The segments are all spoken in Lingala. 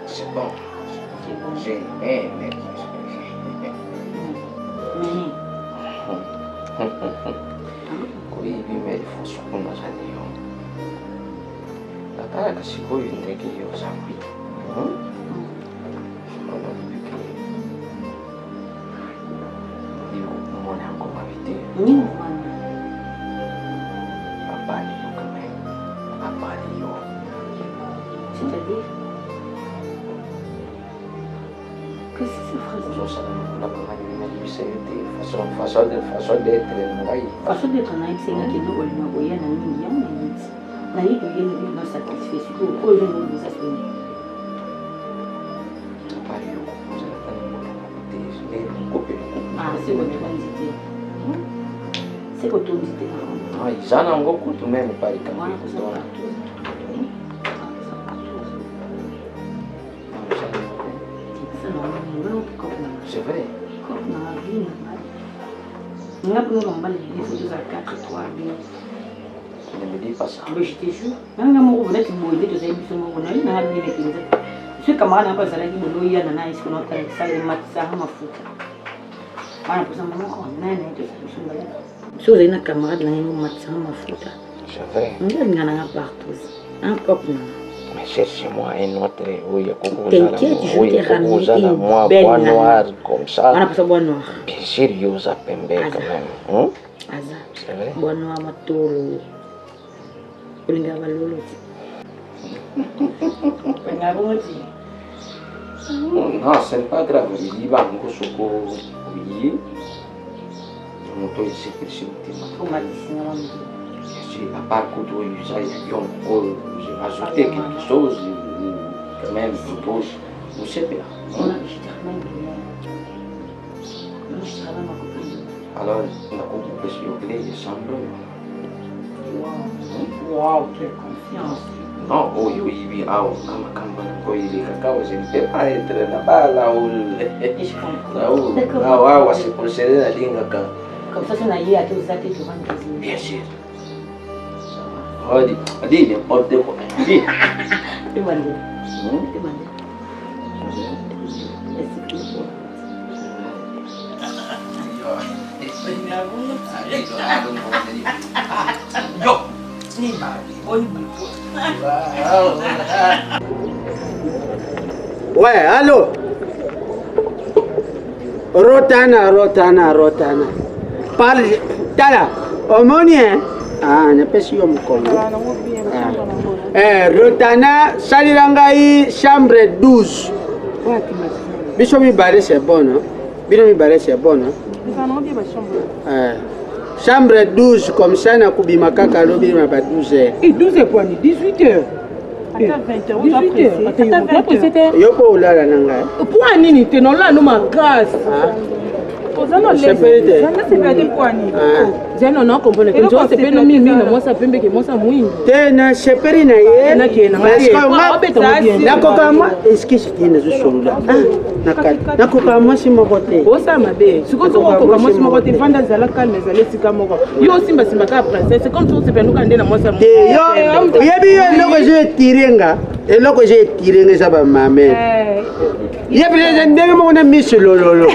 C'est bon. J'ai aimé. Kuibi melifusu kuna zaniyo. Nataka kasiku ndege hiyo zambi. Ona biki. Hiyo mwana wangu mabiti. Abali yo kame. Abali yo. C'est-à-dire? Qu'est-ce que c'est phrase? Façon d'être naïf. Façon d'être naïf, c'est là que nous voulons envoyer un ami, on est vite. Naïf, il y a une dans satisfait, surtout au lieu de nous assumer. Ah, c'est votre quantité. C'est votre quantité. Ah, ils en ont beaucoup tout même pas les camarades. C'est vrai. On a pris un bal de photos à 4 3 bien. Ne me dis pas ça. Mais je te jure, même quand on est beau, il est de on a eu un ami qui nous a. Ce camarade n'a pas salé de l'eau, nana, est-ce qu'on a fait ça, les matins, ma foute. Voilà, pour ça, maman, on a un aide de ça. Si vous avez un camarade, là, il y a un matin, ma foute. C'est vrai. On a un partout. Un copain. Mais cherchez-moi un autre, oui, t'inquiète, je t'ai ramené une belle bois noir comme ça. On a pas ça bois noir. Bien sûr, il y a un pembe quand même. C'est vrai. Bois noir, matolo. Olinga balolo. Non, ce n'est pas grave. Il va encore se courir. On peut essayer de se à part que tu as j'ai rajouté quelque chose, quand même, pour vous savez. Alors, on a compris sur le clé de Sandro. Waouh, quelle confiance. Non, oui, quand il est cacao, je ne peux pas être là-bas, là où c'est procédé la ligne. Comme ça, on a eu à tous les athées devant le bien sûr. Dis, n'importe quoi. Dis. Demandez. Ouais, allô? Rotana. Parle, tala, homonien. Ah, ne peux pas me comprendre. Rotana, Salirangai, chambre 12. Bishomi Baré, c'est bon, hein? Bishomi Baré, c'est bon, hein? Chambre 12, comme ça, na kubimaka kalobi ma ba 12h. Et 12h quoi, 18h. Attends 20h, 18h. Yoko ulala nanga. Pour nini te non là no ma grâce. Ozana C'est vérité. C'est vérité pour nini. Zeno non comprendre que je sais pas no mimi no moi ça pembe que moi ça mouine. Tena seperi na ye. Na ke na. Nakoka moi est-ce que c'était na zosolula. Nakoka moi si moko te. O ça mabe. Siko ko moi si moko te vanda zala calme zala sika moko. Yo simba ka princesse, c'est comme si c'est pas nous kande na moi ça. Yo, yebi yo loko je tirenga. Et loko je tirenga ça ba mame. Yebi ndenge moko na miss lololo.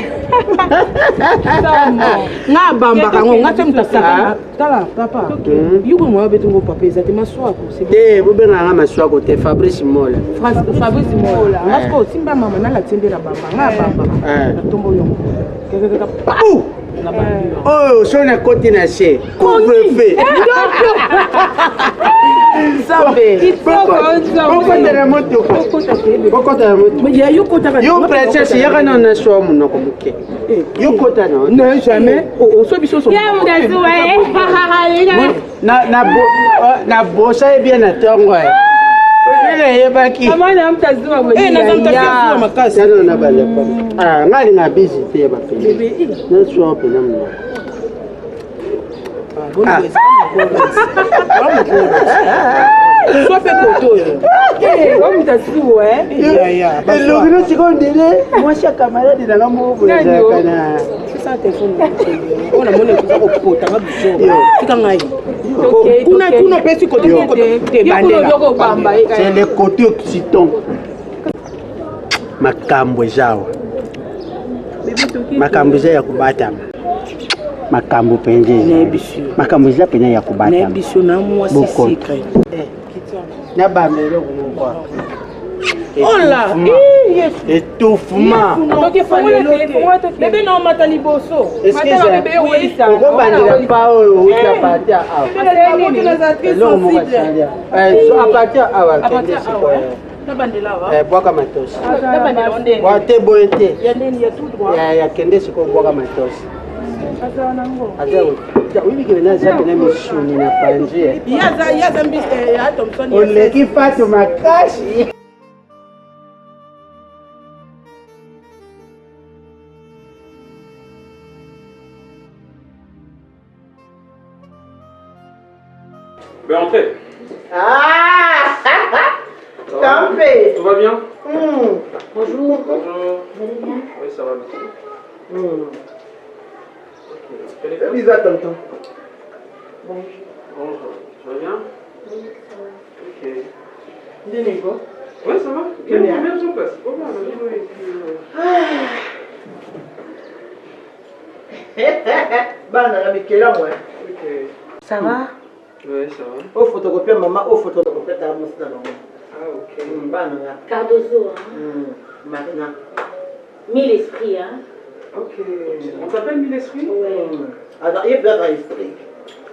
Nga bamba kango nga temta saka. Tala papa. Yuko mo betu ngo papa ezate maswako. Eh, bo benga nga maswako te Fabrice Mola. Fabrice Mola. Ngasko simba mama na la tendera bamba. Nga bamba. Na tombo yongo. Kaka Ou! Oh, sona koti na se. Couvre-feu. Sabe. Pourquoi tu remontes au Pourquoi tu remontes? Mais yo kota ka. Yo princesse yaka na na so mu na komuke. Yo kota na. Non jamais. O so biso so. Ya mudazu na bosa e bien na tongo. Ele yebaki. Amana mtazuma mwenyewe. Na zamtafia makasi. Nalo na bale pa. Ah, ngali na busy te ba pe. Na so pe na mwa. Soit fait photo. Comme tu as su, ouais. Et le gros secondé, moi chaque camarade dans la mot pour c'est ça téléphone. On a monnaie pour ça au pot, tu as besoin. Tu as C'est le côté occitan. Makambo zao. Makambo zao ya kubata. Makambo penje. Makambo zao penya ya kubata. Na biso na moi c'est secret. Na ba melo kwa. Oh là, yes. Étouffement. Donc il faut le bébé non matali bosso. Matala bébé oui ça. On va bandira pas au ya partir à. So à partir à. À partir à. Na bandela wa. Boka matosi. Na bandela onde. Wa te boete. Ya ndeni ya tout droit. Ya kende siko boka matosi. Asa nango. Asa oui que na za na mishuni na panje. Ya za mbi ya Thompson. Ole ki fatu makashi. Ben entrez. Ah T'en fais. Tout va bien? Bonjour. Bonjour. Vous allez bien? Oui, ça va, merci. Ok. Bisous à tonton. Bonjour. Tu vas bien? Oui, ça va. Ok. Dénégo. Ouais, ça va. Bien. Bien sur place. Oh, là, Bana Mikela moi. Ok. Ça va? Ouais, ça va. Au photocopier maman, au photocopier ta mousse dans l'ombre. Ah, ok. Bana. Cardozo, hein? Marina. Mille esprits, hein? Ok. On t'appelle Mille Esprits? Ouais. Alors, il y a un esprit.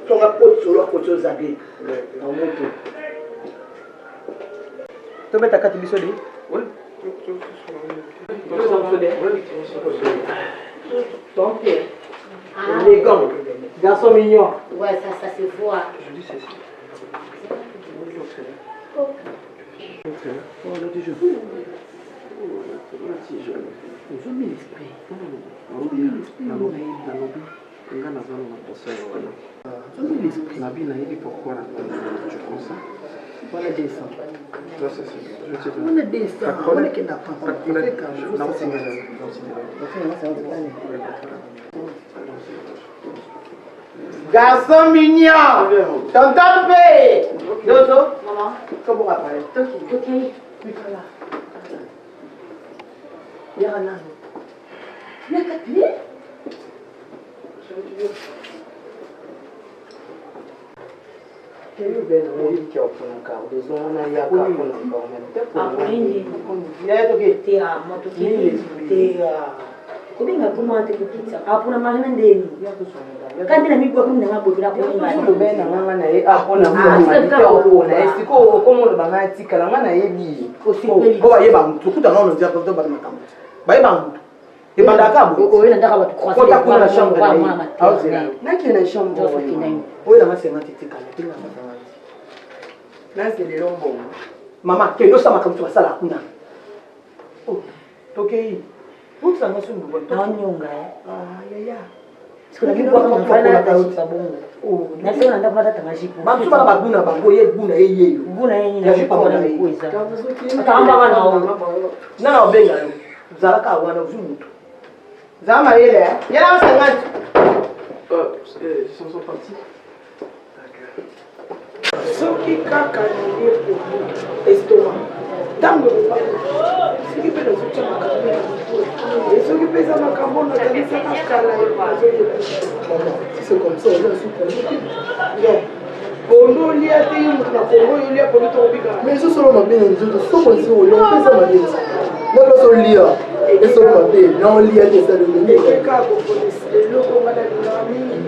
Son rapport sur leur côté aux habits. En moto. Tu mets ta carte de bisoli? Ouais. Donc, élégant. Garçon mignon. Ouais, ça se voit. Je dis c'est ça. Oh, le petit jeune. Ils ont mis l'esprit. Tu prends ça? On a descend. Ça, c'est ça. Je sais pas. On a descend. On a qui n'a pas. Non, c'est mal. Garçon mignon. Tonton P. Dozo. Maman. Comment on va parler? Ok. Nicolas. Yana. Quel ben on qui a pour un quart de zone il y a pour encore même temps pour nini? il y a tout qui Te amo, tu ni te kubinga kumate kupita apuna mahana ndeni kandi na migwa kumna ngabotira ko ngani lo ben nganga na ye apona mo ma na siko komo lo banga tikala ngana ye bi ko ba ye ba mtu kuta nono ndia ko to ba makambo ba ye ba mtu ibanda kabo oyo ndaka batu croiser ko ta kuna chambre kwa na mama na ki na chambre Ndio kinai. oyo na masenga titika na pinga masanga na c'est lombo mama ke ndo sama kamtu basala kuna oh tokei utsa ngasundu bo na nyonga ya ya sikuna migwa kama mfana hata sabungu na sio nanda kupata tangajipo bantu bana baguna bango ye guna ye nguna yenye ya jipa kwa mwana kuweza ataamba bana wao na obenga zalaka wana uzumutu zama ile yana masangati Ils sont partis. soki kaka na ye estomac tango soki mpe nazotia makambo ya motu soki mpe eza makambo nazanisaka kala si c'est comme ça olia suka pondo olia te ye moto na kongo oyo olia pondo tokobika mais ezosolo mabe na nzoto soko nzi olia opesa mabe na place olia esolo mabe na olia te esalelenge ekeka koponisa eloko nga nalingaka mingi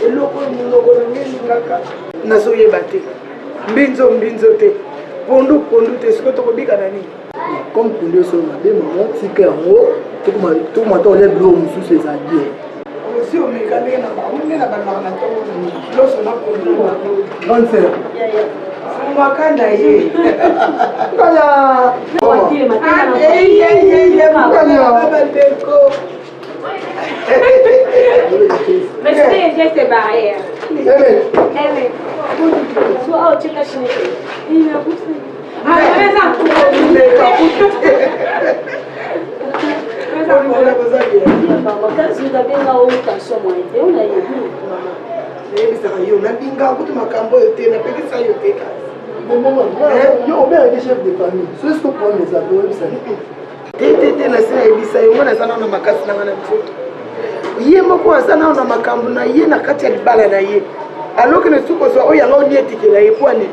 eloko monoko na nge elingaka nazoyeba te mbinzo te pondu te siko tokobika na nini comme pondo esolo mabe mama tika yango tokomata olia biloko mosusu eza bien osi omeka ndenge na bango nde na bandaka na ntongo loso na pondu na bango grande sœur fungwaka na ye kala bandeko Mais c'est bien ces barrières. Amen. Soit tu caches les. nayebisaka yo nalingaka kuti makambo oyo te napekisa yo te kasi Yo, obéis chef de famille. C'est ce que prend les appels, ça. te nasi nayebisa yo ngo naza nao na makasi nanga na nzoto ye moko aza nao na makambo na ye na kati ya libala na ye aloki na suki ozwa oyo yanga onietikela ye po ane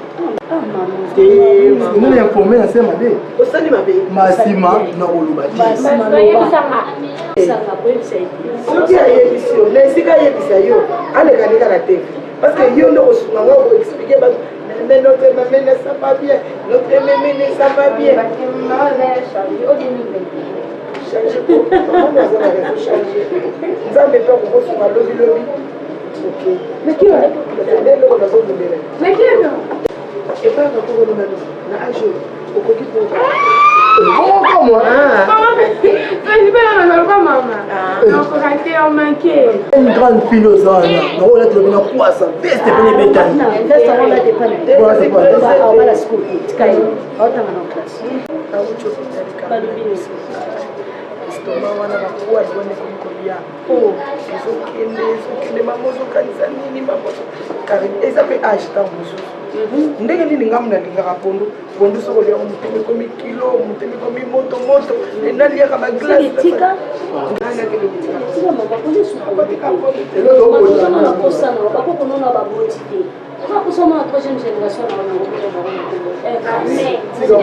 Nous informé à Saint-Madé. osali mabe Massima, na Olubati. soki ayebisi yo na esika ayebisa yo alekaleka na te parce que yo nde kosunga ngo koexplike bato mais notre mémé ne ça pas bien notre mémé ne ça pas bien changer pour maman naza na réseau changer nzambe mpe kokosunga lobilobi ok mais qui nde eloko nazomondela epai nakokolonga na age okoki po Comment moi? Une grande philosophe. Non, on a trouvé une poisse. Veste pour les bétails. estoma wana bakuwa libone komikolia ezokende mama ozokanisa nini mamoso kari eza mpe age ntango mosusu ndenge nini ngamu nalingaka pondu soko oliaka motema ekomi kilo motema ekomi moto naliaka Comment la troisième génération il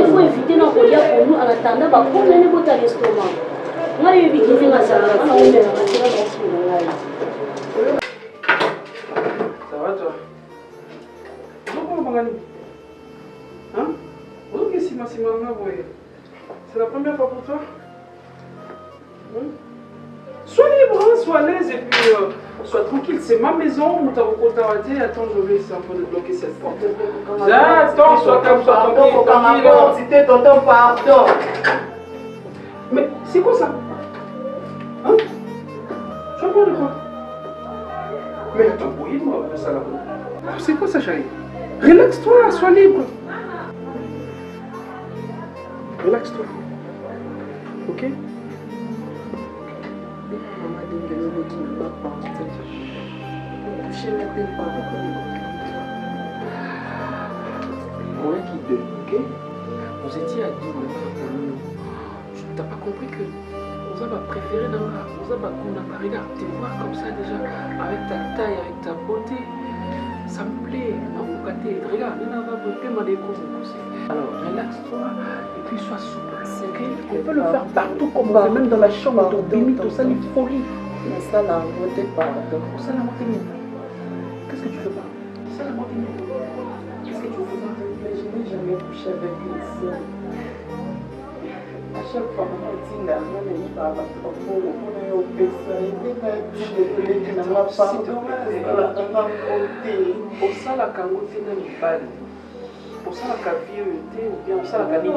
faut éviter de pour nous en attendant pour les bottes à l'estomac. Moi, je vais quitter ma salle. Ça va toi? Pourquoi Mangani? Hein? Ok, c'est la première fois pour toi? Sois libre, hein, sois à l'aise et puis sois tranquille. C'est ma maison, on t'a dit. Attends, je vais essayer un peu de bloquer cette porte. Attends, sois calme, sois tranquille. C'était tonton, pardon. Mais c'est quoi ça? Hein? Tu as peur de quoi? Mais attends, bouille-moi, ça là. C'est quoi ça, chérie? Relaxe-toi, sois libre. Relaxe-toi. Ok? Ok? Vous étiez à 10 minutes. Tu n'as pas compris que vous avez préféré dans la. Vous avez regarde, te voir comme ça déjà, avec ta taille, avec ta beauté. Ça me plaît. Regarde, alors relaxe-toi et puis sois souple. Okay? On peut le faire partout comme on fait, même dans la chambre, ton bimi, tout ça, une folie. Mais ça n'a voté pas. Ça la moitié. Qu'est-ce que tu veux pas? Ça la moitié. Qu'est-ce que tu veux pas? Je n'ai jamais couché avec une seule. À chaque fois, maman dit là, on est pas à trop, on est au PSA, il est pas désolé que n'a pas pour ça la kangote n'a pas pour ça la caviarité ou bien pour ça la qualité.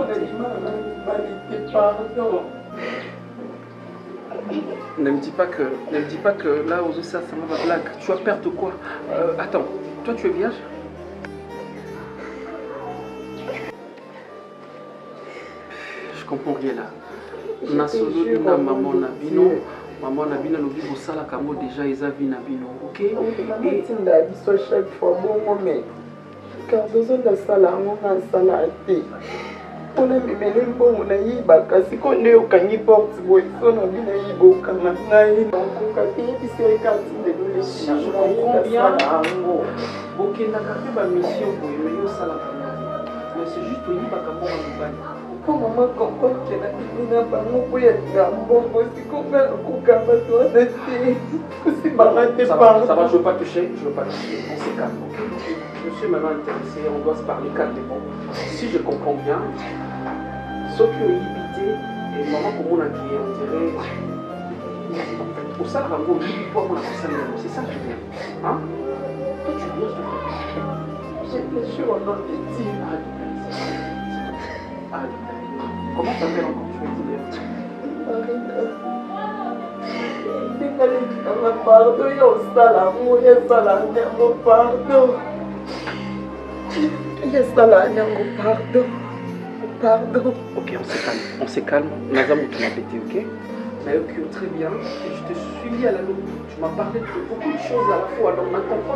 Pardon. Ne me dis pas que là aux ça va blague. Tu vas perdre quoi? Attends, toi tu es vierge? Je comprends rien là. Nasolo ina maman na bino lobi bosala kango déjà eza vi na bino, OK? Et tinda biso chaque fois bon mais car besoin de sala ngo na sala te. On a memele mbongo na yiba kasi ko nde okangi porte boy so na bina yiba okanga ngai donc kasi biso ekati de le je comprends bien. Bokendaka pe ba mission boye mais yo sala kango. Mais c'est juste oyiba kango na mobali. Quand maman comprend que la vie n'a pas mon poulet, bon, c'est qu'on va toi de c'est baraté par. Ça va, je veux pas toucher, on se calme. Je suis maintenant intéressé, on doit se parler calmement. Si je comprends bien, ce qui est limité, et maman comme on a dit, on dirait. Pour ça, on va c'est ça que je viens. Hein? Toi, tu viens, je te jure au nom de Dieu. Comment ça s'appelle encore? Tu veux dire? Pardon, il y a un salamour, il y a un salamour, pardon. Il y a un salamour, pardon. Ok, on se calme. Nazamu tu m'as pété, ok? très bien. Et je te suis lié à la loupe. Tu m'as parlé de beaucoup de choses à la fois. Donc maintenant, tu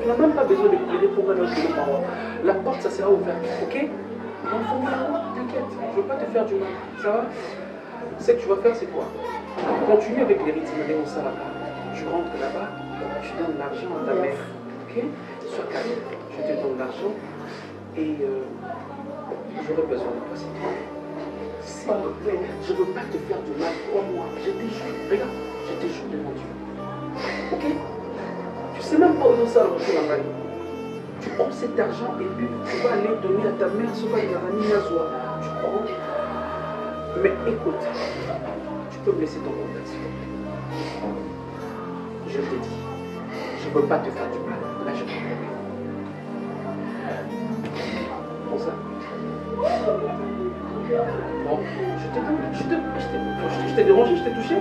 n'as même pas besoin de plaider pour aller au parole. La porte, ça sera ouverte. Ok? T'inquiète, je ne veux pas te faire du mal. Ça va? Ce que tu vas faire, c'est quoi? Continue avec les rythmes de ça là-bas. Tu rentres là-bas, tu donnes l'argent à ta mère. Ok? Sois calme. Je te donne l'argent et j'aurai besoin de toi. S'il te plaît, je ne veux pas te faire du mal. Crois-moi. Je te jure. Regarde, je te jure devant Dieu. Ok? Tu sais même pas où ça va rentrer la main. Tu prends cet argent et puis tu vas aller donner à ta mère ce qu'il y a à tu prends. Mais écoute, tu peux me laisser ton contact s'il te plaît. Je te dis, je ne veux pas te faire du mal. Là, je te promets. Bon ça. Bon, je t'ai dérangé, je t'ai touché.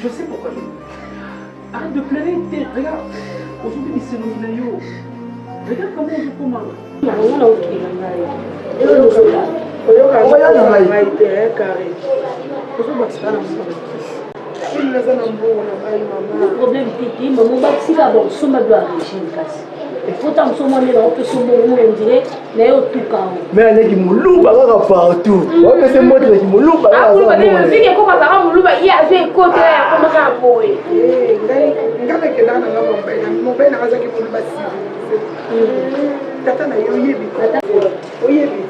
Je sais pourquoi je... Arrête de pleurer, regarde. Aujourd'hui, c'est le regarde comment je commande. Le problème c'est que maman si la bonne somme doit régime casse. Il faut tant somme on est là que somme on dirait mais au tout cas. Mais elle est qui moulou baga partout. Ouais mais c'est moi qui moulou baga. Ah vous voyez le fille ko baga moulou ba il avait côté comme ça boy. Ngana ke nana ngaba mon ben na zaki moulou ba si. Tata na yo yebi. Oyebi.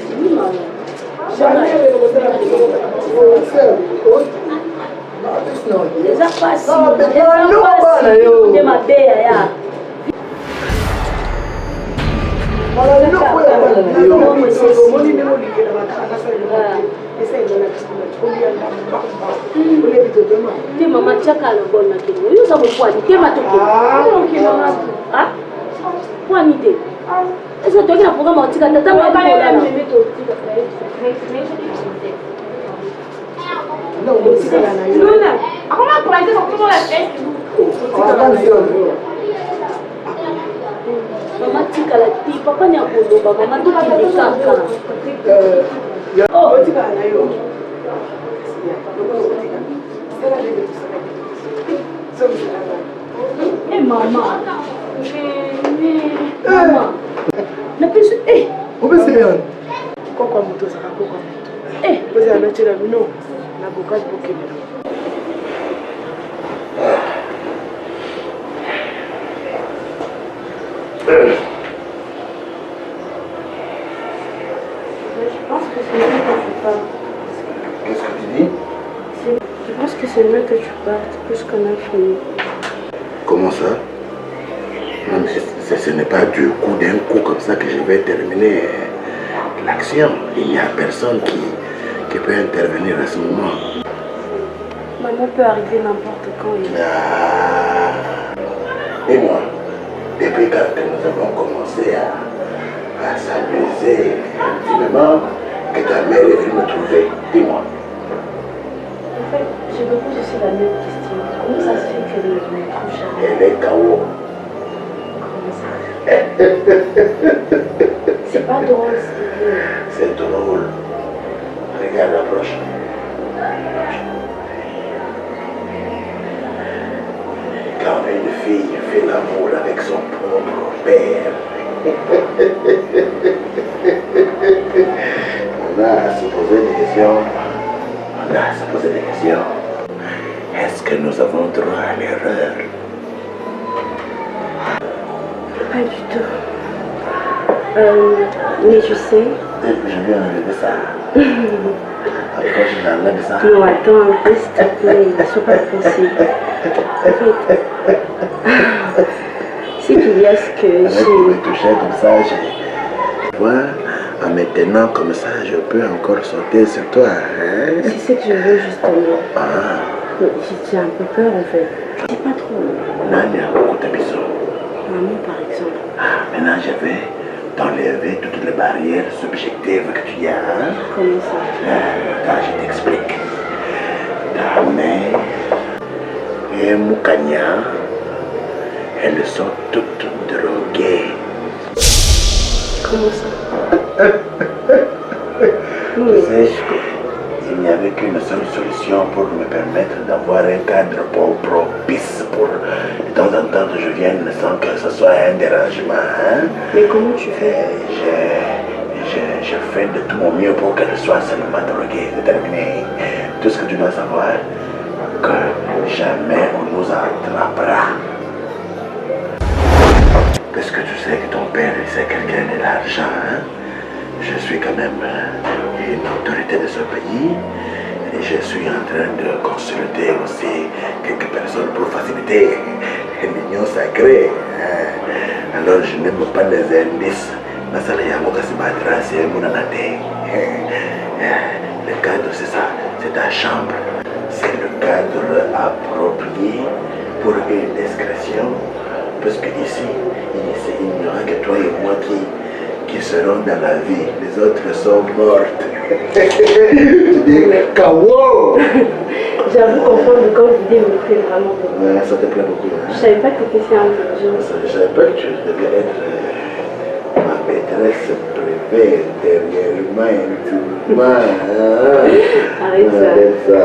Jamais le modèle. Les affaires de ma belle. Maman chaka le bon nakino. Yo sa mo kwani te matoko. Ah? Kwani te. Est-ce que tu as un programme antique à tata ma ba ya me meto tika. Non, comment priser sur tout la fête? Maman tika la ti papa nya ko ba maman to ki kaka. Oh, tika na yo. Eh maman. Maman. Na plus Où est-ce que Pourquoi moto ça va pourquoi? Vous avez acheté la non. La bocage pour qu'il Qu'est-ce que tu dis? Je pense que c'est mieux que tu partes puisqu'on a fini. Comment ça? Non, mais ce n'est pas du coup d'un coup comme ça que je vais terminer l'action. Il n'y a personne qui peut intervenir à ce moment. Maman peut arriver n'importe quand. Et moi, depuis quand nous avons commencé à s'amuser intimement, que ta mère est venue me trouver, dis-moi. En fait, je me pose aussi la même question. Comment ça se fait qu'elle ne me trouve jamais? Elle est KO. Comment ça? C'est pas drôle, c'est drôle. Regarde, approche. Quand une fille fait l'amour avec son propre père, on a à se poser des questions. On a à se poser des questions. Est-ce que nous avons droit à l'erreur? Pas du tout. Mais tu sais... Je viens de ça. Approche de ça. Non, attends un peu, s'il te plaît. C'est pas possible. En fait, si tu y as ce que j'ai... me toucher comme ça, voilà, en me tenant comme ça, je peux encore sauter sur toi. Hein? C'est ce que je veux justement. Ah. J'ai un peu peur en fait. Je sais pas trop. Nani a beaucoup de bisous. Maman par exemple. Ah, maintenant je vais d'enlever toutes les barrières subjectives que tu as. Hein? Comment ça? Quand je t'explique. Ta mère et Moukania, elles sont toutes droguées. Comment ça? Tu sais, il n'y avait qu'une seule solution pour me permettre d'avoir un cadre propice pour de temps en temps que je vienne sans que ce soit un dérangement. Hein? Mais comment tu fais? Je fais de tout mon mieux pour qu'elle soit seulement droguée. C'est terminé. Tout ce que tu dois savoir, que jamais on nous attrapera. Parce que tu sais que ton père, c'est quelqu'un de l'argent. Hein? Je suis quand même une autorité de ce pays et je suis en train de consulter aussi quelques personnes pour faciliter l'union sacrée. Alors je n'aime pas les indices. Le cadre, c'est ça, c'est ta chambre. C'est le cadre approprié pour une discrétion. Parce que ici, il n'y aura que toi et moi qui seront dans la vie. Les autres sont mortes. Tu dis, Kawo! J'avoue comprendre quand l'idée me plaît vraiment. Ouais, ça te plaît beaucoup. Hein? Je savais pas que tu étais si intelligent. Je savais pas que tu devais être ma maîtresse privée, dernièrement, intimement. Arrête ça.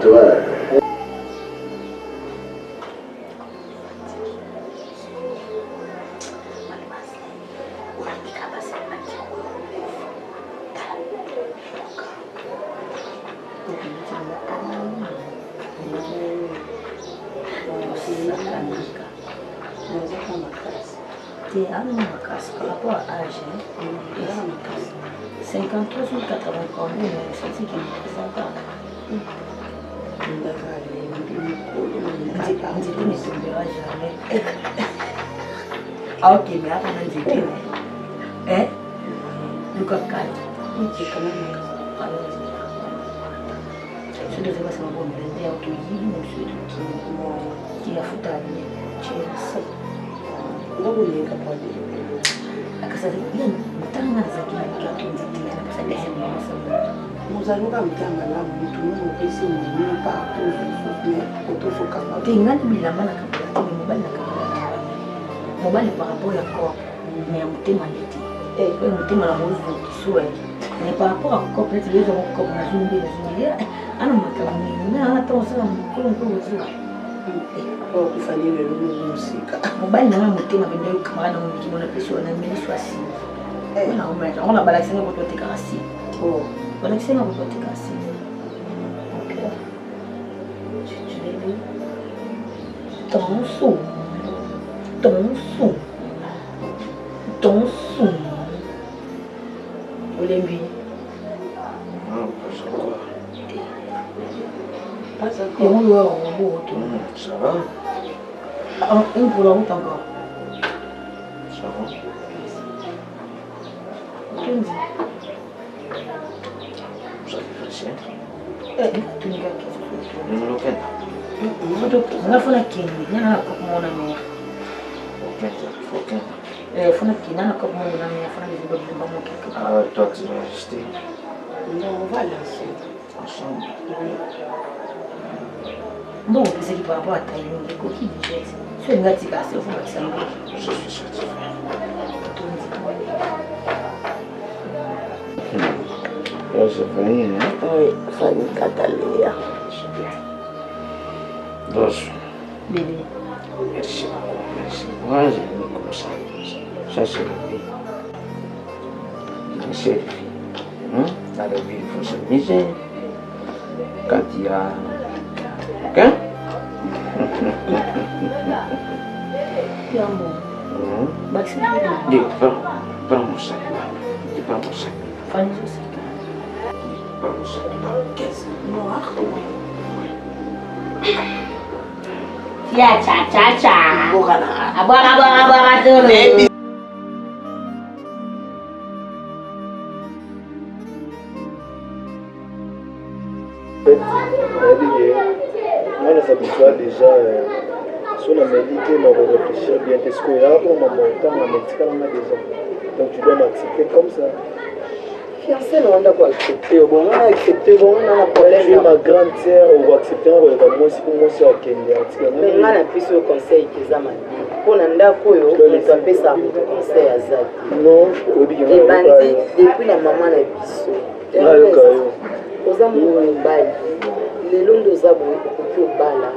Toi. Par rapport à l'âge, 53 ou 80 ans, c'est ce qui me présente. Nzete ne tombera jamais. Ah ok, mais attends, Nzete, hein? Le coq calme. C'est quand même le cas. Je devais passer ma bonne belle au Toyi, monsieur qui a foutu à lui. Tu es seul. Donc, on est capable de. mozaloka mitanga la mutu nomopesi monini partout mais otosokanga tingani bilamba na kabila te mobali na kabila mobali par rapport ya corps mais ya motema ndeti oyo motema na mozokisuwa mais par rapport à corps peut-être les gens corps na zumbi ana makambo nini mais ana ta osala mokolo mpo ozuwa okufani lelo mosika mobali na motema bende camarade na mokimo na pesi wana miliso asi on a balakisanga koto otekaka si balakisanga koto otekaka si ton sou olembi yango loa wango oto ça va une pour la route encore ça va ngafuna kindi nyana kokumona me funa kindi nana kokumona me funa bizimba bizimba mo quelque part. Ah, toi tu vas rester. Non, on va lancer ensemble. Bon, c'est qui par rapport à ta ligne de coquille déjà. C'est une gâte cassée, il faut que ça me Je suis satisfait. C'est Fanny, hein? Oui, Fanny Cataléa. Dos. Bébé. Merci beaucoup, merci. Moi, j'aime comme ça. Ça, c'est la vie. C'est la vie. Dans la vie, il faut s'amuser. Quand il y a... Hein? Dis, prends mon sac là. Tu prends mon sac. Fanny, je sais. Prends mon sac là. Qu'est-ce noir? Ya, cha. Abora tudo. Moi, ça s'habitue déjà Si on a médité, on va réfléchir bien. Est-ce qu'il y a un montant à médicament à des hommes? Donc tu dois m'accepter comme ça. Fiancé, on a quoi accepter? Bon, on a accepté, bon, on a un problème. Tu es ma grande sœur, on va accepter un rôle comme moi, si pour moi c'est ok. Mais on a plus au conseil que ça m'a dit. Pour l'anda, on doit faire ça au conseil à Zaki. Non, je dis que les bandits, depuis la maman a biso. Aux amours, on baille. Les longs de Zabo, on peut bala.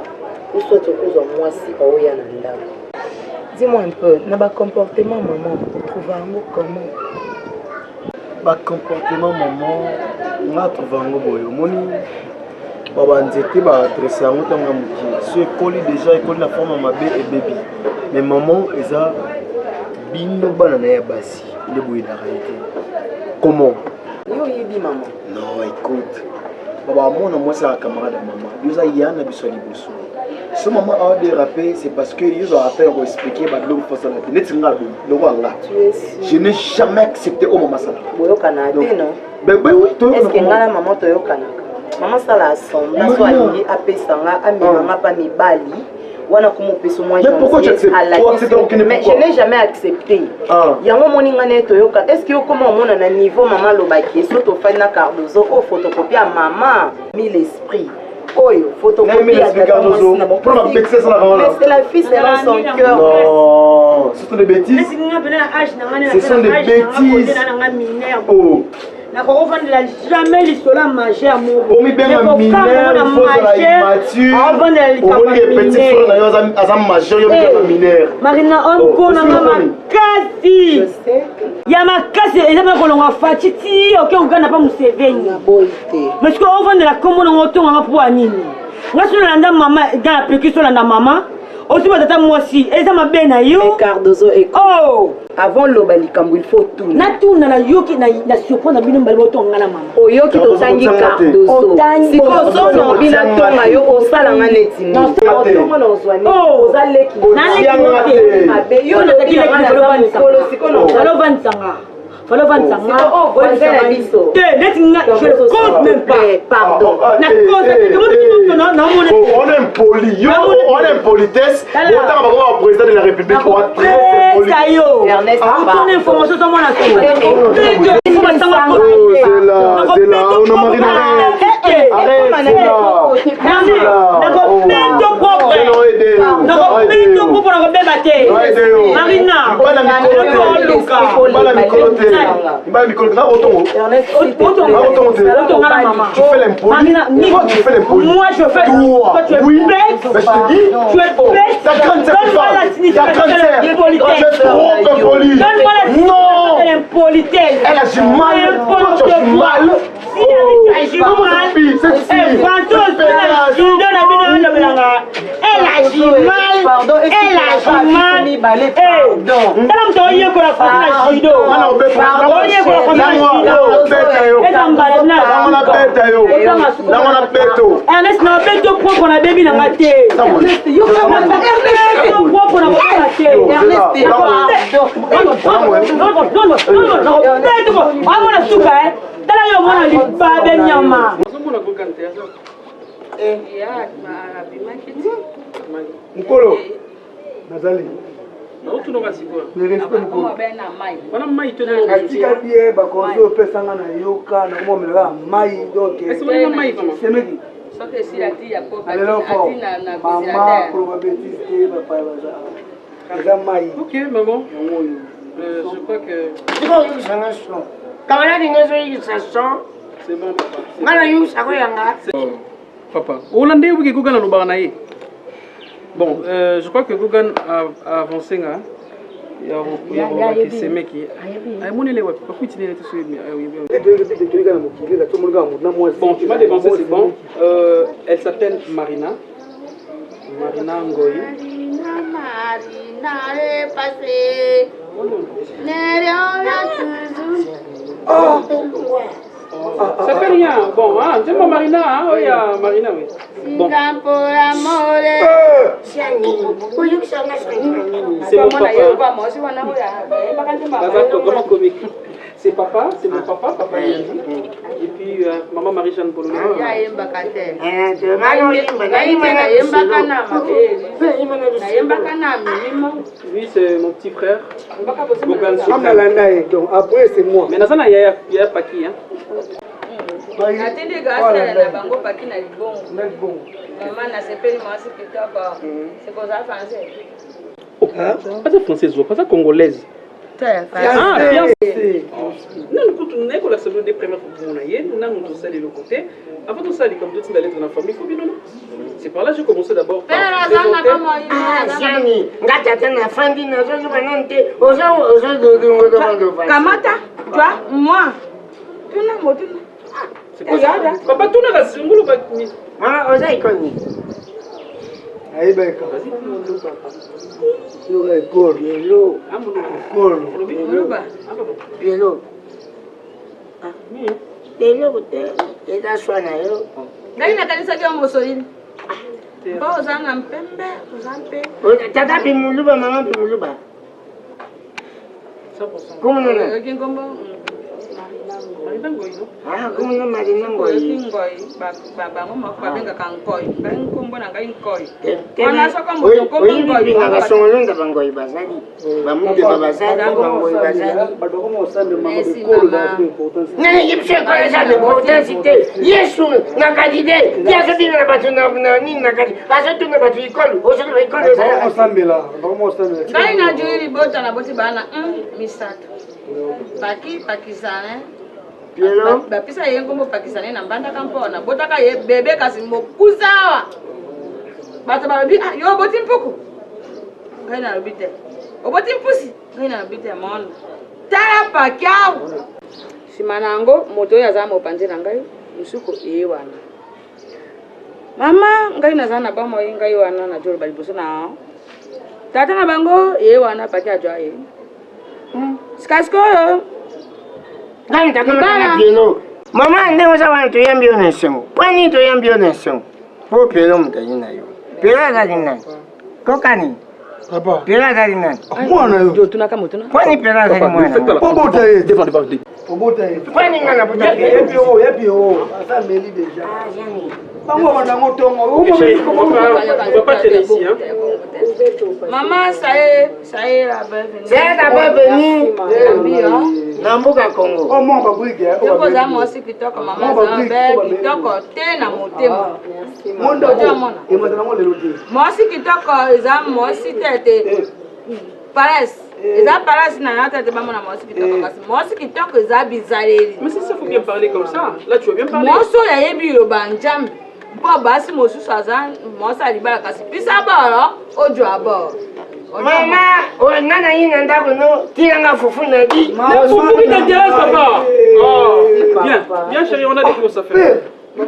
Ou soit tu causes en moi si on y a un anda. Dis-moi un peu, dans le comportement, maman, vous trouvez un mot comment? Le comportement, maman, on a trouvé un mot boyo. Moni, baba nzete ba adressé à moi tanga muki. Ce école déjà école la forme ma bé et baby. Mais maman, eza bino banana ya basi. Il est boyo la réalité. Comment? Yo yebi maman. Non, écoute. Baba moi c'est un camarade de maman. Yoza yana biso liboso. Si maman a dérapé, c'est parce que ils ont appelé pour expliquer bah l'homme face à la tête. Je n'ai jamais accepté au maman ça. Boyo Canada non. Ben oui, toi. Est-ce que ngala maman toyo Canada? Maman ça la assemblée, soit lié à pesanga, à maman pas mi bali. Wana kumu peso moi mais pourquoi tu acceptes? Mais je n'ai jamais accepté. Il y a un moment où toyo Canada. Est-ce que comment on a un niveau maman lobaki surtout fait na Cardozo au photocopie à maman mis l'esprit. Oyo, photocopie à Cardozo. Mais c'est la fille, c'est dans son cœur. Non, ce sont des bêtises. Ce sont des bêtises. Oh. Jamais l'histoire majeure amour. On met bien un mineur, il faut la petit frère, azam majeur, il y a un mineur. Marina, on connaît makasi. Ya makasi, et là on a fatiti, OK, on gagne pas Museveni. Mais ce qu'on vend de la commune on retourne en pour anini. Moi sur la maman, dans l'application la maman. Aussi, moi aussi, et ça m'a bien à yo. Cardozo et oh! Avant l'obali, il faut tout. Na tout na yo qui na surprendre bino balboto ngana maman. Oh yo qui to tangi Cardozo. Si ko so no bina tonga yo osala nganeti. Non, tonga no zwani. Oh, zaleki. Na leki. Yo no takile ki solo sikono. Salo vansanga. Falo vansanga. Oh, voilà biso. Je compte même pas. Pardon. Na cause on est impoli. On est impolitesse. Autant avoir un président de la République pour être très impoli. Ernest, ton information sur moi là. C'est là, on a Marina. Tu fais l'impoli. Tu fais l'impoli. Moi je fais. Toi, tu es bête. Mais je te dis, tu es bête. Ta grande sœur, tu es trop impoli. Donne-moi la signification de l'impolitesse. Elle agit mal. Toi, tu agis mal. Si elle agit mal, François, elle agit mal. Pardon, elle agit mal. Pardon. Ernest n'a pas de propre pour la bébé dans la tête. Ernest, Mukolo, Nazali. Le respect Mukolo. Atika bien, bakozo pesanga na yoka na mo mela mai donc. Semeki. Alors fort. Maman probabilité papa baza. Mai. Ok, maman. Je crois que c'est bon, papa. Papa. Hollandais ou Gougan à l'Obanaï. Bon, je crois que Gougan a avancé. Il y a ces mecs qui. Bon, tu m'as dévancé, c'est bon. Elle s'appelle Marina. Marina Ngoyi. Marina est passée. Ça fait rien. Bon, hein, j'aime Marina, hein. Oui, Marina, oui. Bon. C'est mon papa. Vraiment comique. C'est papa, c'est mon papa, papa. Et puis maman Marie-Jeanne Polo. Lui c'est mon petit frère. Donc après c'est moi. Mais Nazana il y a pas qui hein. Attendez grâce à bango paki na libongo. Maman na sepeli mwasi kitoko. C'est quoi ça français? Pas ça française, pas ça congolaise. Ah, bien. Nous avons la saison des premières fois nous avons tout ça de l'autre côté. Avant tout ça, comme tout ça, lettre dans la famille, il faut bien non. C'est par là que j'ai commencé d'abord par Kamata, toi, moi. C'est quoi ça? Papa, tout le reste, on va Ah, on a école. Aïe, ben, bapisa ye ngombo pakistanais na mbanda kampona botaka ye bebe kasi mokuzawa bato balobi ah yo boti mpuku ngai na lobi te oboti mpusi ngai na lobi te mondo tala pakiao nsima na yango moto oyo aza mopanzi na ngai mosuku eye wana mama ngai naza na bamoi ngai wana na joloba liboso na tata na bango eye wana paki ajwa ye sikasikoyo Nani takamana piano. Mama ndenge sawa to yambio na songo. Kwani to yambio na songo. Po piano mtajina yo. Piano za nani? Kokani. Papa. Piano za nani? Mwana yo tunaka mutuna. Kwani piano za mwana? Pobota ye défendre parler. Pobota ye. Kwani ngana buja. Yepio. Asa meli deja. Ah, jani. Bango wana motongo. On va pas tenir ici hein. Maman, ça y est la bienvenue. C'est la bienvenue. Nambuka Congo. Oh mon babuige. Yoko za mosi kitoko mama za be kitoko te na motema. Mondo mona. Emodana mo lelo te. Mosi kitoko za mosi tete. Pares. Eza pares na yata te bamona mosi kitoko kasi mosi kitoko za bizareli. Mais c'est ça faut bien parler comme ça. Là tu vas bien parler. Moso ya yebi lo banjam. Mpo basi mosu saza mosa libala kasi pisa bolo ojo abo. Mama, nana yina ndako no tiranga fufu na di. Mais fufu ni t'intéresse papa. Oh, bien. Bien chérie, on a des choses à faire. Mais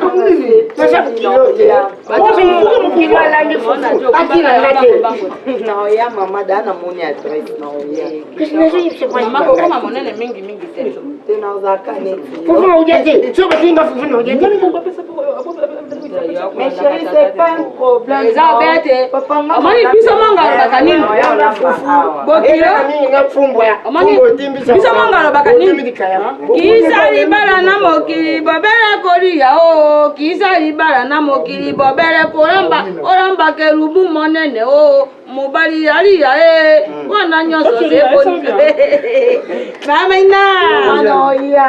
chérie, c'est pas un problème. Kisa libala na mokili bobele kolamba olamba kerubu monene o mobali yali ya wana nyoso se boni mama ina no ya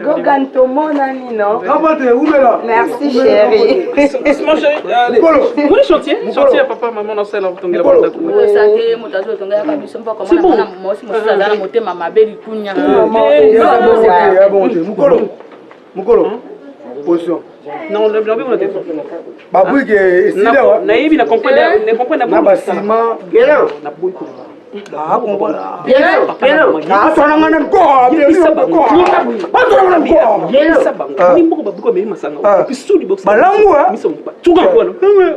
goganto mona ni no merci chérie Mon chéri, mon chantier papa maman na sala tongela banda ku santé mutazo tongela kabiso mpa kama na mosi musala na motema mabeli kunya Mukolo. Position. Non, on a des Babouille est ici là. Naïbi na comprendre, ne comprendre pas. Na basima. Bien. Na boui ko. Ah, comprendre. Bien. Ah, sona ngana ko. Bien. Ko. Ah, sona ngana ko. Bien. Ni moko babuko me masanga. Pisudi box. Balangu ah. Miso mpa. Tunga ko no.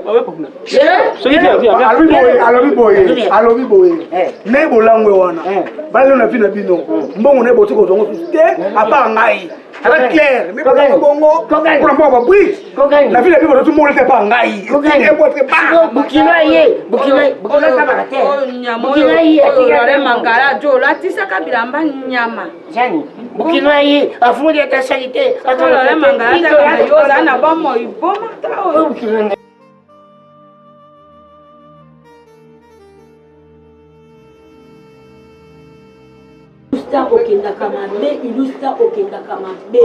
Awe ko na. So alobi boy. Ne bolangwe wana. Bale na vina bino. Mbongo ne botiko zongo te apa ngai. Avec Claire, mais pas bongo. Pour moi, ma brise. La ville est plus tout le monde n'était pas en gaï. Bukinaye. Mangala, Joe, la tisa kabila nyama. Jani. Bukinaye, afundi ya salite. Atolala mangala, yoza na bamo iboma tao. Okenda kamabe ilusta okenda kamabe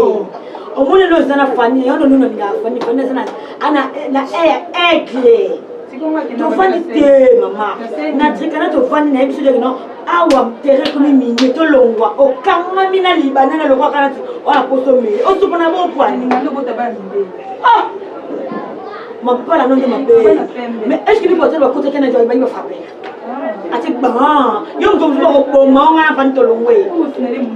omone lo zana fani yono nuno nda fani zana ana na aigle to fani te mama na trikana to fani na ebiso de no awa tere kumi minye to longwa o kama mina libana na lokwa kana ti ona poso mi o supo na bo kwani ngalo bota ba mbe ah ma pala no de mabe mais est-ce que tu peux te le côté kana jo ba yo frappé ati bang yo ngomzo ko pomanga pantolongwe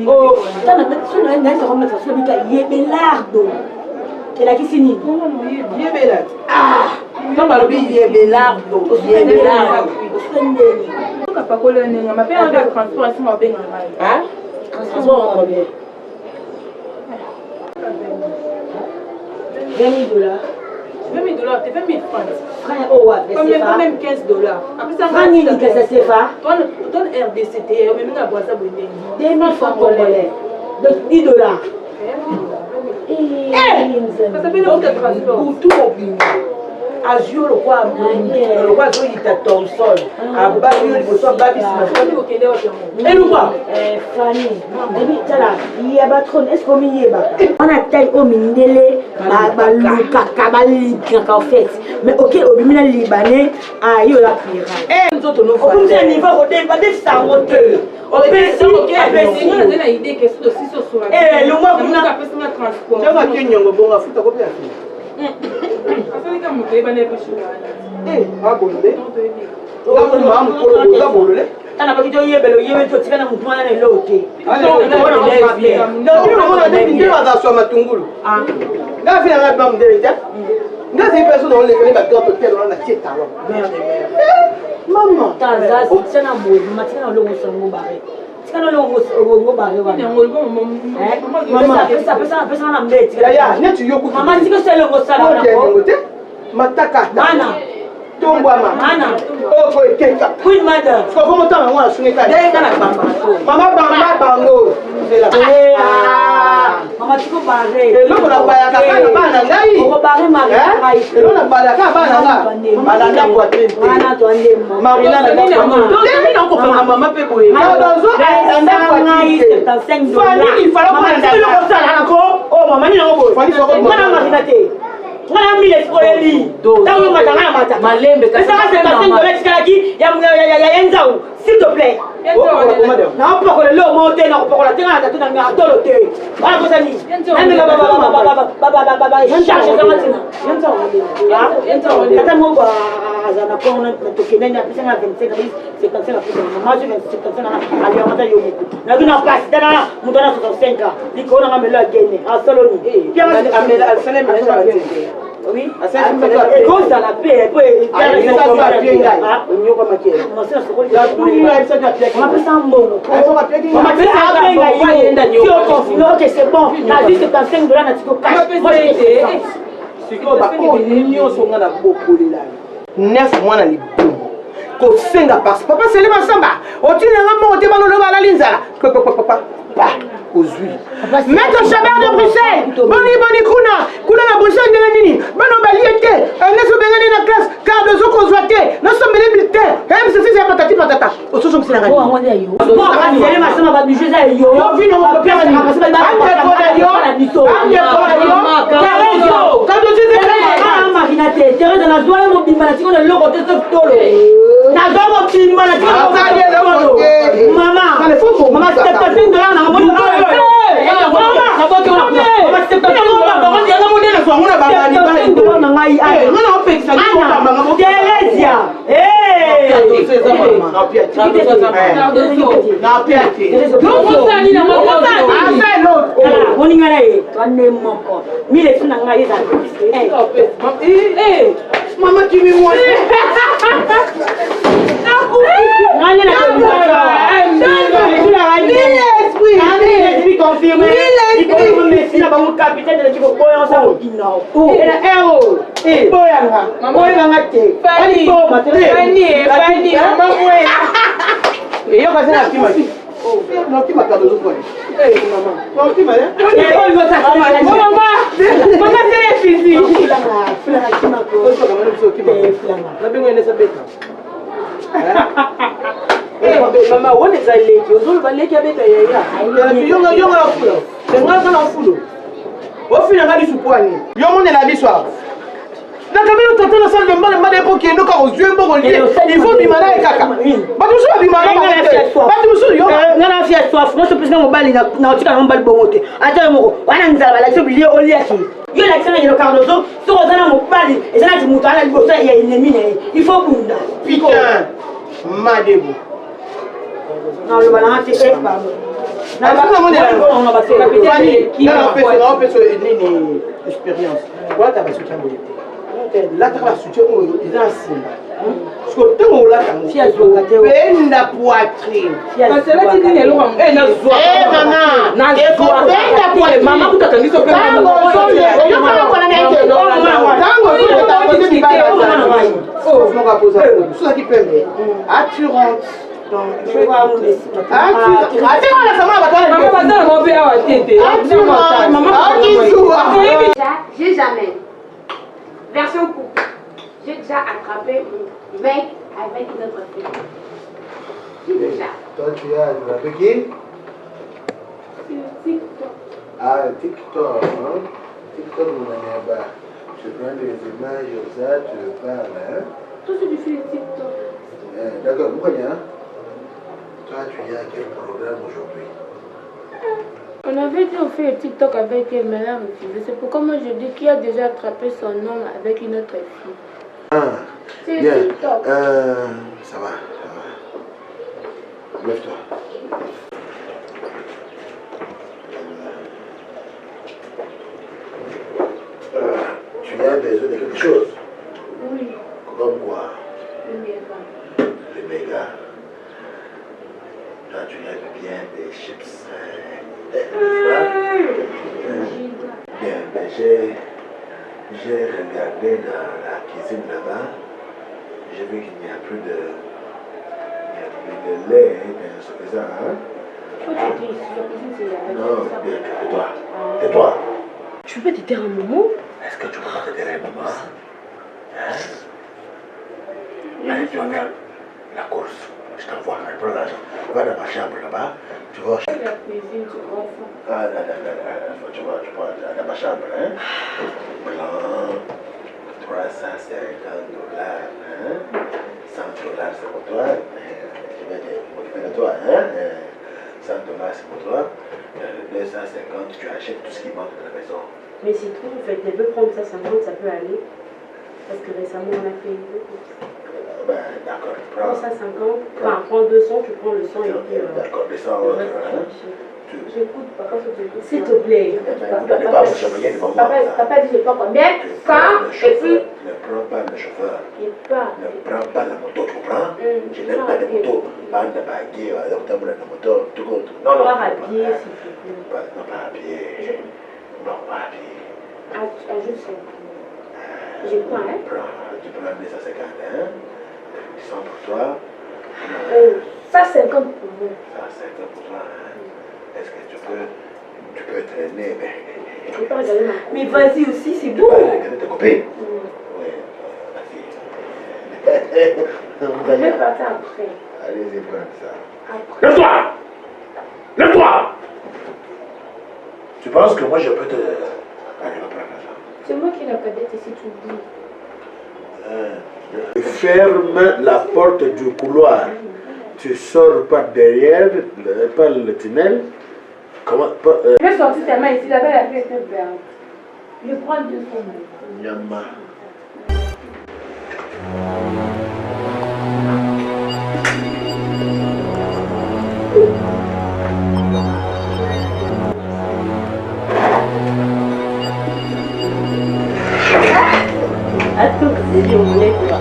oh tana tsuna nda ko meta so bika yebelardo ela kisini yebelardo ah kama lobi yebelardo usendeni kapa ko le nenga ma pe en transport asi ma benga mai hein transport on bien $20 $20, c'est 20 000 francs. Frère, oh ouais, quand même $15. Après ça, Frère, il que ça c'est pas. Ton RDCT, on même la boîte à bonner. 2000 francs congolais. Donc $10. Ça s'appelle le transport. Pour tout opinion. Azio le quoi zo ita Thompson ababi yo liboso babi sima et nous quoi Fanny debi tala yeba tron est-ce qu'on yeba on a taille au mindele ba luka kabalika en fait mais OK obimina libanais ah yo la pira nous autres nous comme ça niveau on va des ça moteur on peut ça OK mais on a une idée que c'est aussi sur le mois on a fait ça transport tu vas que nyongo bonga futa ko pia asali kama mtaiba na pesho abonde to ma mukolo za bolole tana bakito yebelo yebe to tikana mutu mwana na lote ndio wazaswa matungulu ngafi na ngaba mdeleta ngazi peso na ole kele bato telo na cheta wa mama taza sitana mo matina lo ngosongo bare tikana lo ngosongo bare wa mama pesa na mbeti ya netu yoku mama tiko selo ngosala na ko mataka mana tombwa mama oko ekeka queen mother ko ko motama mwana suneka dai kana bamba mama bamba bango mama tiko bare eloko na baya kaka bana ngai ko bare mari eloko na baya kaka bana nga balanda kwa tete bana to ande marina na mama ndio na ko panga mama pe boye bazo anda kwa tete $75 fani ifala kwa ndako ko sala nako oh mama ni nako boye fani soko mwana marina te mwana mile skoeli tawo matanga mata malembe kasa $75 tikaki ya enzau s'il te plaît na pokola lo mote na pokola tenga na tuna nga tolo te wala ko sani nani baba charge kama tina hata mo ba azana kwa na tokene na pesa na 25 c'est comme ça la pesa na maji na c'est comme ça na aliamata yo muku na kuna pass tena mtu ana 65 liko na ngamelo agene asaloni pia amela alsale mena na oui asante comme ça la paix peut on va maquiller on se sokoli la pour on appelle ça mbongo on appelle ça mbongo si on confirme que c'est bon la vie c'est $75 na tiko cash moi c'est que ba ko nyo songa na bokolela 9 mois na libu ko senga parce papa c'est le masamba otine ngamo te bano lo bala linzala papa ozui maître Chabert de Bruxelles boni kuna na Bruxelles ndenge nini bano baliete neso bengani na classe car de zoko zwate no somele militaire même c'est ça patata ososo msina ngani bon ngone yo bon c'est le masamba ba bijou za yo yo vino mo pia ni Teresa na doa mo bimana tiko na loko te tolo na doa mo bimana tiko mama mama c'est pas $75 na mo Mama qui me voit. bango capitaine de l'équipe boya ça au kinao et la héros et boya nga te fani to matele fani mama boya et yo ka ça ki maki non qui m'a cadeau quoi eh maman non qui m'a maman c'est physique flanga qui m'a ko so ka mano so ki m'a flanga la bengo ene sa beta mama wone za leki ozolo ba leki abeta yaya yo nga fulo senga kana fulo ofina ngadi supwani yo mone la biswa na kamelo toto na salle de mbale mbale époque eno ka ozue mboko lié il faut bimana kaka batu so bimana batu so yo ngana fia soif no so pesa mobali na otika na mbali bongote ata moko wana nzala la so bilié oliaki yo la tsana yo cardozo so ozana mobali ezana ti mutu ana liboso ya ennemi na il faut bunda putain madebo non le balance est pardon na ba ko on va se capitaine qui on peut une expérience quoi ta ba soutien là tu vas soutien ils ont simba parce que tant là si elle joue gâté benda poitrine parce que là tu dis le eh na zo maman na zo benda poitrine maman ku ta ngiso pe maman yo kama kona na ite tango zo ta ko ti ba oh on va poser ça qui peut attirante je vais voir mon j'ai jamais. Version couple. J'ai déjà attrapé un mec avec une autre fille. J'ai déjà. Toi, tu as attrapé qui? TikTok. Ah, TikTok, hein? TikTok, mon ami, bah, tu prends des images, ça, tu parles, hein? Tout ce que tu fais TikTok. D'accord, pourquoi hein? Toi, tu as quel programme aujourd'hui? On avait dit on fait le TikTok avec elle, mais elle a refusé. C'est pourquoi moi je dis qu'il a déjà attrapé son homme avec une autre fille. Ah, c'est bien. TikTok. Ça va. Lève-toi. Tu as besoin de quelque chose? Oui. Comme quoi? Le méga. Le méga. Toi, tu aimes bien des chips. Bien, mais j'ai regardé dans la cuisine là-bas. J'ai vu qu'il n'y a plus de lait insuffisant. Hein? Non, bien, tais-toi. Tais-toi. Tu peux te taire un moment? Est-ce que tu peux pas te taire un moment? Hein? Allez, tu vas faire la course. Je t'envoie, prends l'argent. Va dans ma chambre là-bas. Tu vas. La cuisine, tu vois ça. Ah, tu vas dans ma chambre, hein? Plan 350 $, hein? 100 $, c'est pour toi. Je vais m'occuper de toi, hein? 100 $, c'est pour toi. 250, tu achètes tout ce qui manque de la maison. Mais c'est trop, en fait, elle veut prendre ça 50, ça peut aller. Parce que récemment, on a fait une Ben, d'accord, prends. ça 50, enfin, prends 200, tu prends le 100 et puis. D'accord, les 100 autres, hein? J'écoute, papa, s'il te plaît. Papa dit, je prends combien? 100 et puis. Ne prends pas le chauffeur. Ne prends pas la moto, tu comprends? Je n'aime pas les motos. Pas de baguette, la moto, tout compte. Non, non. Pas à pied, s'il te plaît. Non, pas à pied. Non, pas à pied. Juste. Je prends, hein? Tu prends 250, hein? 100 pour toi. Ça 50 pour vous. Ça 50 pour toi, hein? Est-ce que tu peux traîner, mais vas-y aussi, c'est beau. Regarder tes copines. Oui, vas-y. Je vais partir après. Allez-y, prends ça. Après. Lève-toi! Tu penses que moi je peux te... Allez, reprends ça. C'est moi qui la cadette ici, tu oublies. Ferme la porte du couloir. Tu sors par derrière, par le tunnel. Comment Je vais sortir tellement ici, là-bas la fille était verte. Je prends 200 €. Nyama. Attends, je voulais toi.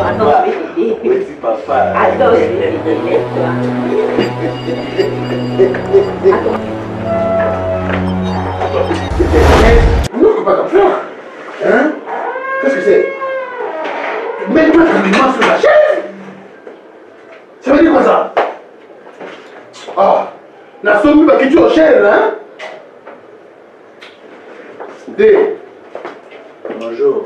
Attends, je vais t'aider. Oui, c'est papa. Attends, je vais t'aider, lève-toi. Attends. Non, pas comme ça. Hein? Qu'est-ce que c'est? Mets-toi tranquillement sur la chaise. Ça veut dire quoi ça? Ah, la somme va quitter au chaise, hein? Dé. Bonjour.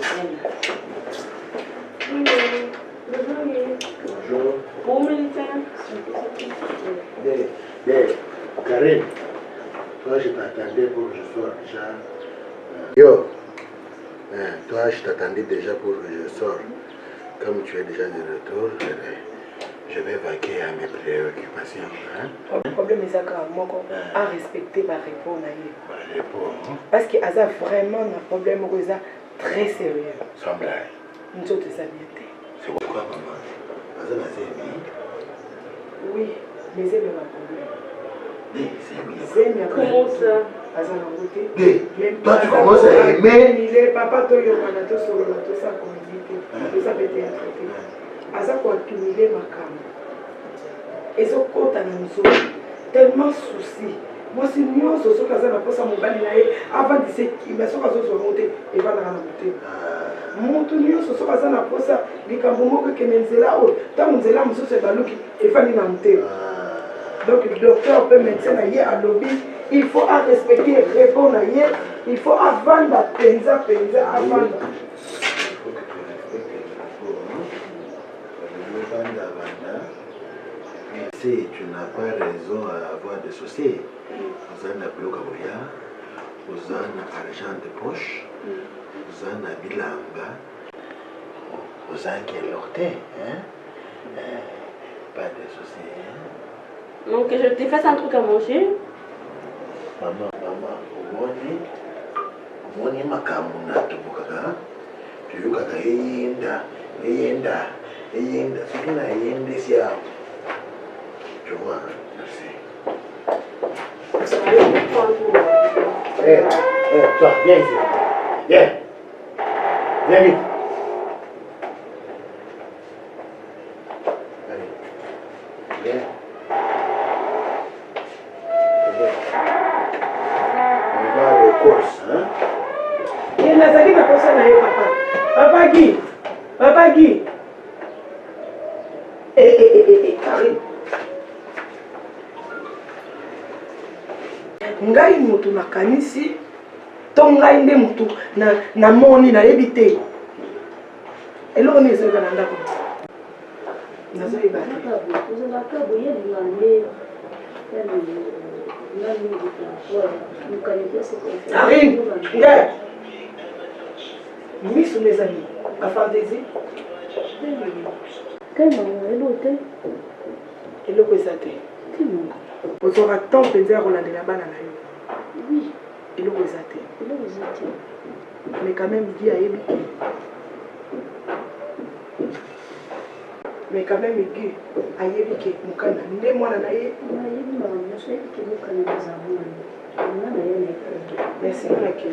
Bonjour. Bon militaire. Karine, toi je t'attendais pour que je sorte déjà. Yo, toi je t'attendais déjà pour que je sorte. Comme tu es déjà de retour, je vais vaquer à mes préoccupations. Hein? Le problème est que à respecter ma réponse. Parce qu'il y a vraiment un problème très sérieux. Sans blague. Nous autres, ça vient. C'est quoi, maman? Oui, mais c'est même un problème. Comment ça? Toi, tu commences à aimer. Il est papa, toi, il y a tout ça communiqué. Tout ça peut être traité. À ça, pour accumuler ma cam. Et ce côté, tellement souci. Moi, si nous sommes sur la poste à mon bal, avant de se il m'a sorti sur monter et va dans la montée. Mon tournure sur la poste, les camboumos que Menzela, tant Menzela, monsieur, c'est Balouki et Fanny Nanté. Donc, le docteur peut maintenant aller à lobby. Il faut respecter, répondre à hier. Il faut avant la penza, avant. Si tu n'as pas raison à avoir des soucis, vous en avez plus qu'à vous en argent de poche, vous en avez bilamba, vous en qui est lorté, hein? Pas de soucis, hein? Donc je te fasse un truc à manger. Maman, au moins, ma camona, tu vois, tu vois, tu vois, merci. Toi, viens ici. Viens. Viens vite. Allez. Viens. On va aller aux courses, hein? Il n'a pas dit que ça n'a pas. Papa Guy. Karine. Ngai mutu nakanisi to ngai nde mutu na moni na yebite eloko ni ezeka na ndako nazoyeba Karine ngai misu nezali a fantaisie eloko eza te ozwaka temps mpenza ya kolandela bana na yo eloko eza te mais quand même Guy ayebi ke mais quand même Guy ayebi ke mokana nde mwana na ye merci monake